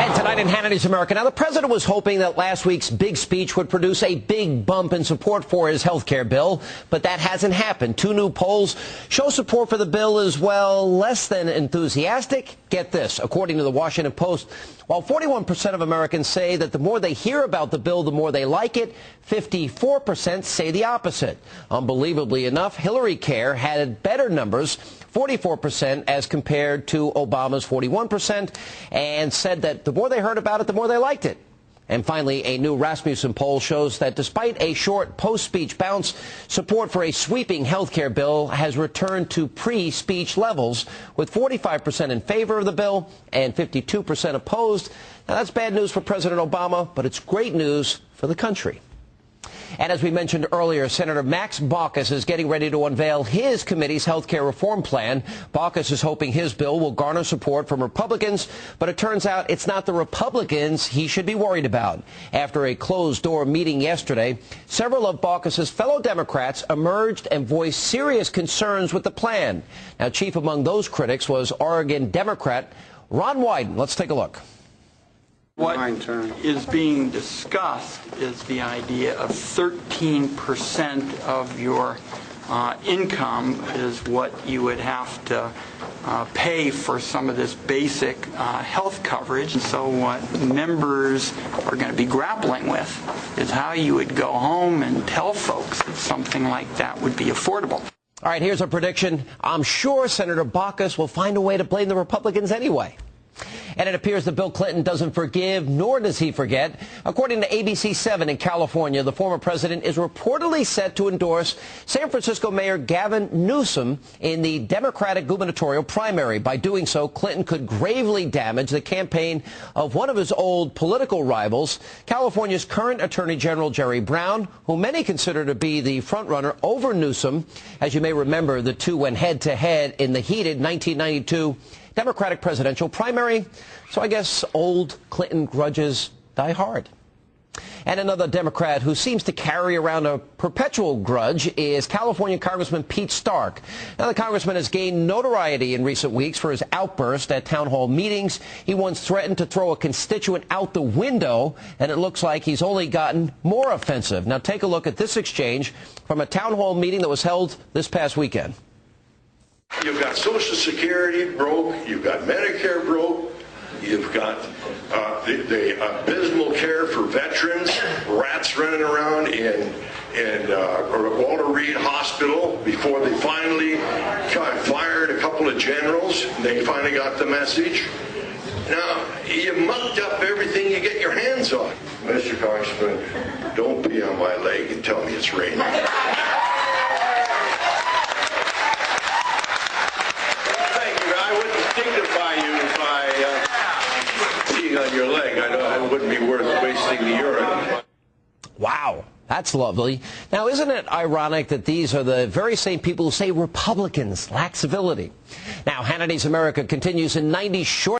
And tonight in Hannity's America. Now, the president was hoping that last week's big speech would produce a big bump in support for his health care bill, but that hasn't happened. Two new polls show support for the bill is, well, less than enthusiastic. Get this. According to the Washington Post, while 41% of Americans say that the more they hear about the bill, the more they like it, 54% say the opposite. Unbelievably enough, Hillary Care had better numbers, 44% as compared to Obama's 41%, and said that the more they heard about it, the more they liked it. And finally, a new Rasmussen poll shows that despite a short post-speech bounce, support for a sweeping health care bill has returned to pre-speech levels, with 45% in favor of the bill and 52% opposed. Now, that's bad news for President Obama, but it's great news for the country. And as we mentioned earlier, Senator Max Baucus is getting ready to unveil his committee's health care reform plan. Baucus is hoping his bill will garner support from Republicans, but it turns out it's not the Republicans he should be worried about. After a closed-door meeting yesterday, several of Baucus's fellow Democrats emerged and voiced serious concerns with the plan. Now, chief among those critics was Oregon Democrat Ron Wyden. Let's take a look. What is being discussed is the idea of 13% of your income is what you would have to pay for some of this basic health coverage. And so what members are going to be grappling with is how you would go home and tell folks that something like that would be affordable. All right, here's a prediction. I'm sure Senator Baucus will find a way to blame the Republicans anyway. And it appears that Bill Clinton doesn't forgive, nor does he forget. According to ABC 7 in California, the former president is reportedly set to endorse San Francisco Mayor Gavin Newsom in the Democratic gubernatorial primary. By doing so, Clinton could gravely damage the campaign of one of his old political rivals, California's current Attorney General Jerry Brown, who many consider to be the frontrunner over Newsom. As you may remember, the two went head-to-head in the heated 1992 Democratic presidential primary, so I guess old Clinton grudges die hard. And another Democrat who seems to carry around a perpetual grudge is California Congressman Pete Stark. Now, the congressman has gained notoriety in recent weeks for his outburst at town hall meetings. He once threatened to throw a constituent out the window, and it looks like he's only gotten more offensive. Now, take a look at this exchange from a town hall meeting that was held this past weekend. You've got Social Security broke, you've got Medicare broke, you've got the abysmal care for veterans, rats running around in Walter Reed Hospital before they finally fired a couple of generals. They finally got the message. Now, you mucked up everything you get your hands on. Mr. Congressman, don't pee on my leg and tell me it's raining. On your leg, I know it wouldn't be worth wasting the urine. Wow, that's lovely. Now, isn't it ironic that these are the very same people who say Republicans lack civility? Now, Hannity's America continues in 90 short